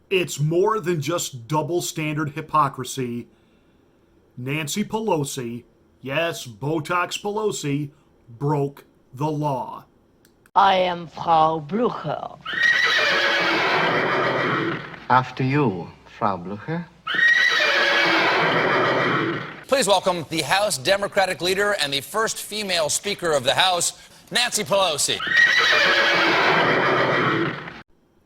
It's more than just double standard hypocrisy. Nancy Pelosi, yes, Botox Pelosi, broke the law. I am Frau Blucher. After you, Frau Blucher. Please welcome the House Democratic leader and the first female Speaker of the House, Nancy Pelosi.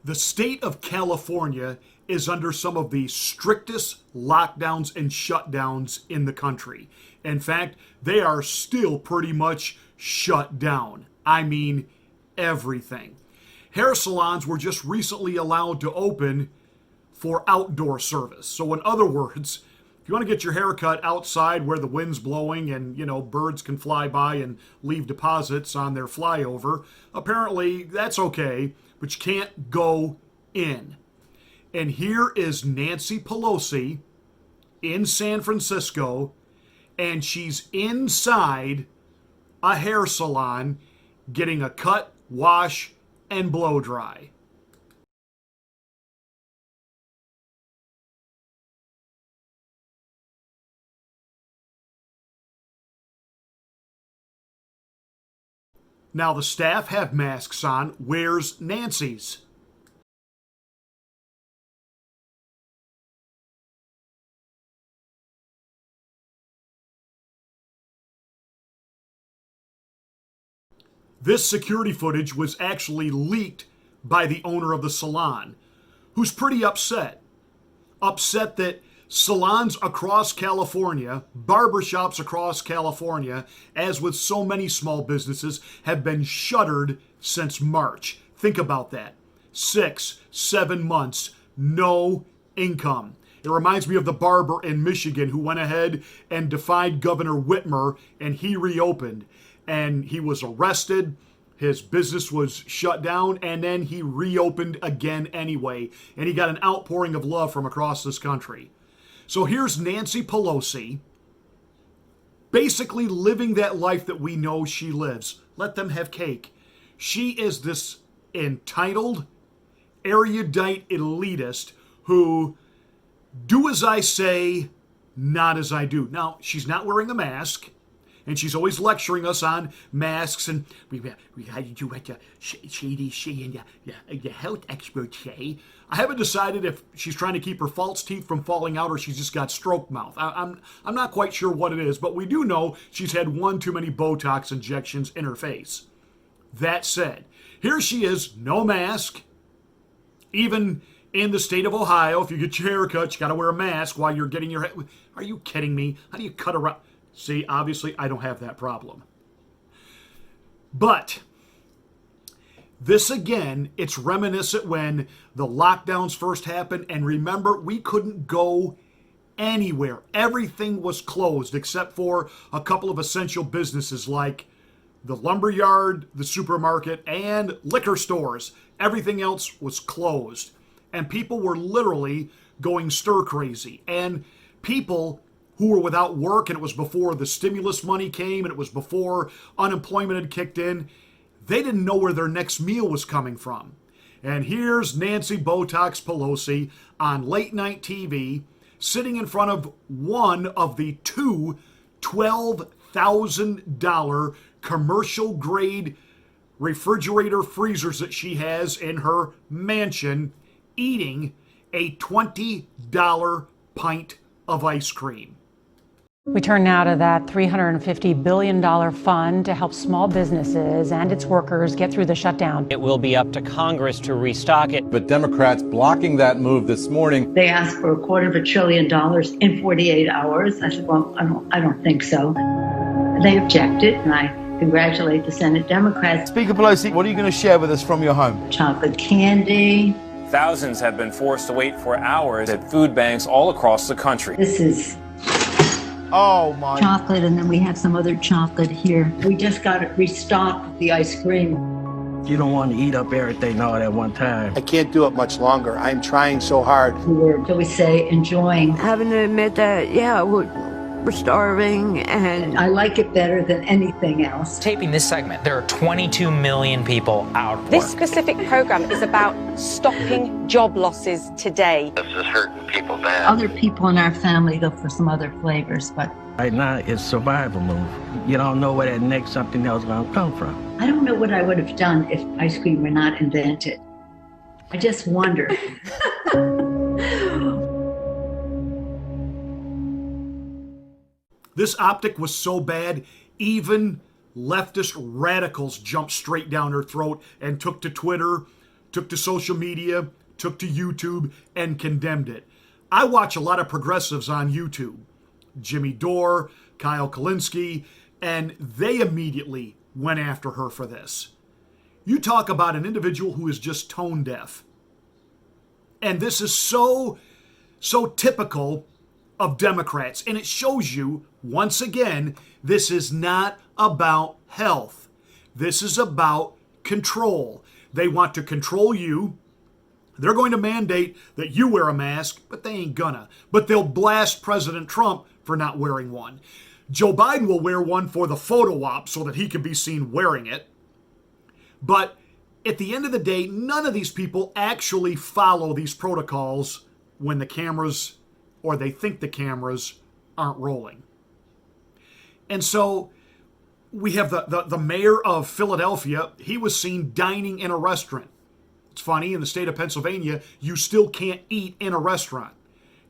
The state of California is under some of the strictest lockdowns and shutdowns in the country. In fact, they are still pretty much shut down. I mean, everything. Hair salons were just recently allowed to open for outdoor service. So in other words, if you want to get your hair cut outside where the wind's blowing and, birds can fly by and leave deposits on their flyover, apparently that's okay, but you can't go in. And here is Nancy Pelosi in San Francisco, and she's inside a hair salon getting a cut, wash, and blow dry. Now the staff have masks on. Where's Nancy's? This security footage was actually leaked by the owner of the salon, who's pretty upset. Upset that salons across California, barbershops across California, as with so many small businesses, have been shuttered since March. Think about that. 6-7 months, no income. It reminds me of the barber in Michigan who went ahead and defied Governor Whitmer, and he reopened. And he was arrested, his business was shut down, and then he reopened again anyway. And he got an outpouring of love from across this country. So here's Nancy Pelosi, basically living that life that we know she lives. Let them have cake. She is this entitled, erudite elitist who do as I say, not as I do. Now, she's not wearing a mask, and she's always lecturing us on masks, and we had to do what CDC and the health experts say. I haven't decided if she's trying to keep her false teeth from falling out or she's just got stroke mouth. I'm not quite sure what it is, but we do know she's had one too many Botox injections in her face. That said, here she is, no mask. Even in the state of Ohio, if you get your hair cut, you got to wear a mask while you're getting your hair. Are you kidding me? How do you cut around? See, obviously, I don't have that problem. But this, again, it's reminiscent when the lockdowns first happened. And remember, we couldn't go anywhere. Everything was closed except for a couple of essential businesses like the lumberyard, the supermarket, and liquor stores. Everything else was closed. And people were literally going stir crazy. And people who were without work, and it was before the stimulus money came, and it was before unemployment had kicked in, they didn't know where their next meal was coming from. And here's Nancy Botox Pelosi on late night TV, sitting in front of one of the two $12,000 commercial grade refrigerator freezers that she has in her mansion, eating a $20 pint of ice cream. We turn now to that $350 billion fund to help small businesses and its workers get through the shutdown. It will be up to Congress to restock it. But Democrats blocking that move this morning. They asked for $250 billion in 48 hours. I said, well, I don't think so. They objected, and I congratulate the Senate Democrats. Speaker Pelosi, what are you going to share with us from your home? Chocolate candy. Thousands have been forced to wait for hours at food banks all across the country. This is chocolate, and then we have some other chocolate here. We just got it restocked, the ice cream. You don't want to eat up everything all at one time. I can't do it much longer. I'm trying so hard. We were, shall we say, enjoying. Having to admit that, yeah, We're starving, and I like it better than anything else. Taping this segment, there are 22 million people out of work. This specific program is about stopping job losses today. This is hurting people bad. Other people in our family look for some other flavors, but Right now, it's survival move. You don't know where that next something else is going to come from. I don't know what I would have done if ice cream were not invented. I just wonder. This optic was so bad, even leftist radicals jumped straight down her throat and took to Twitter, took to social media, took to YouTube, and condemned it. I watch a lot of progressives on YouTube, Jimmy Dore, Kyle Kalinske, and they immediately went after her for this. You talk about an individual who is just tone deaf. And this is so typical of Democrats. And it shows you, once again, this is not about health. This is about control. They want to control you. They're going to mandate that you wear a mask, but they ain't gonna. But they'll blast President Trump for not wearing one. Joe Biden will wear one for the photo op so that he can be seen wearing it. But at the end of the day, none of these people actually follow these protocols when the cameras, or they think the cameras, aren't rolling. And so we have the mayor of Philadelphia. He was seen dining in a restaurant. It's funny, in the state of Pennsylvania, you still can't eat in a restaurant.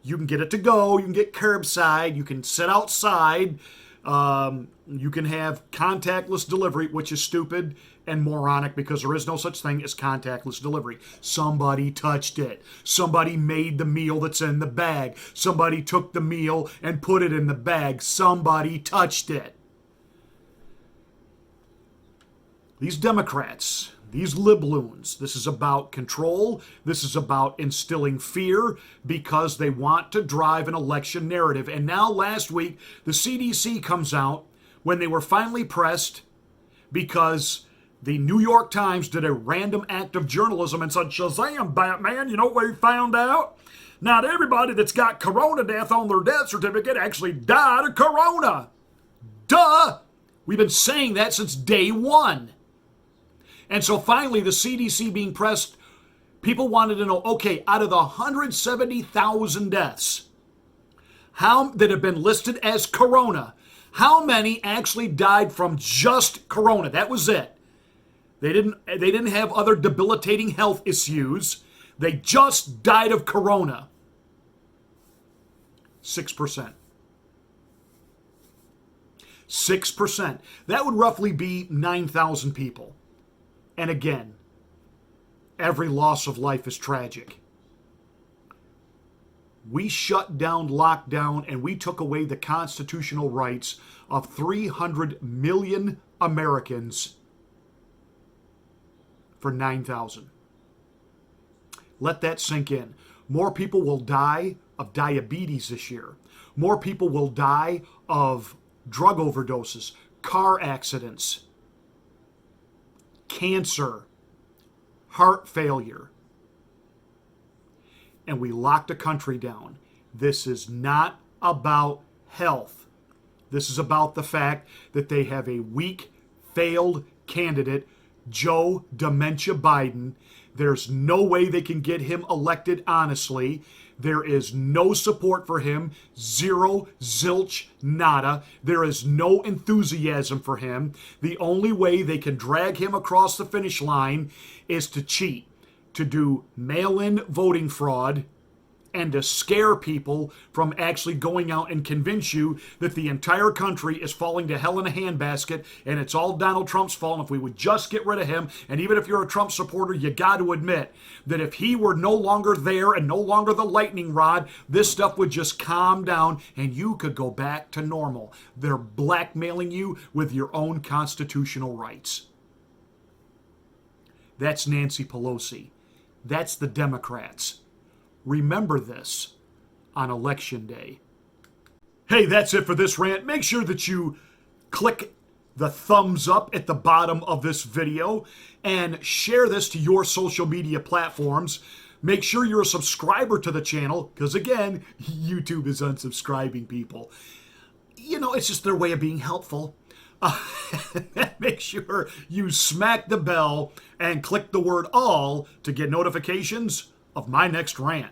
You can get it to go, you can get curbside, you can sit outside, you can have contactless delivery, which is stupid and moronic because there is no such thing as contactless delivery. Somebody touched it. Somebody made the meal that's in the bag. Somebody took the meal and put it in the bag. Somebody touched it. These Democrats, these libloons, this is about control. This is about instilling fear because they want to drive an election narrative. And now last week, the CDC comes out when they were finally pressed because the New York Times did a random act of journalism and said, Shazam, Batman, you know what we found out? Not everybody that's got corona death on their death certificate actually died of corona. Duh! We've been saying that since day one. And so finally, the CDC being pressed, people wanted to know, okay, out of the 170,000 deaths that have been listed as corona, how many actually died from just corona? That was it. They didn't have other debilitating health issues. They just died of corona. 6%. 6%. That would roughly be 9,000 people. And again, every loss of life is tragic. We shut down, lockdown, and we took away the constitutional rights of 300 million Americans for 9,000. Let that sink in. More people will die of diabetes this year. More people will die of drug overdoses, car accidents, cancer, heart failure. And we locked a country down. This is not about health. This is about the fact that they have a weak, failed candidate, Joe Dementia Biden. There's no way they can get him elected honestly. There is no support for him. Zero, zilch, nada. There is no enthusiasm for him. The only way they can drag him across the finish line is to cheat, to do mail-in voting fraud, and to scare people from actually going out and convince you that the entire country is falling to hell in a handbasket and it's all Donald Trump's fault. And if we would just get rid of him, and even if you're a Trump supporter, you got to admit that if he were no longer there and no longer the lightning rod, this stuff would just calm down and you could go back to normal. They're blackmailing you with your own constitutional rights. That's Nancy Pelosi. That's the Democrats. Remember this on Election Day. Hey, that's it for this rant. Make sure that you click the thumbs up at the bottom of this video and share this to your social media platforms. Make sure you're a subscriber to the channel because, again, YouTube is unsubscribing people. it's just their way of being helpful. Make sure you smack the bell and click the word all to get notifications of my next rant.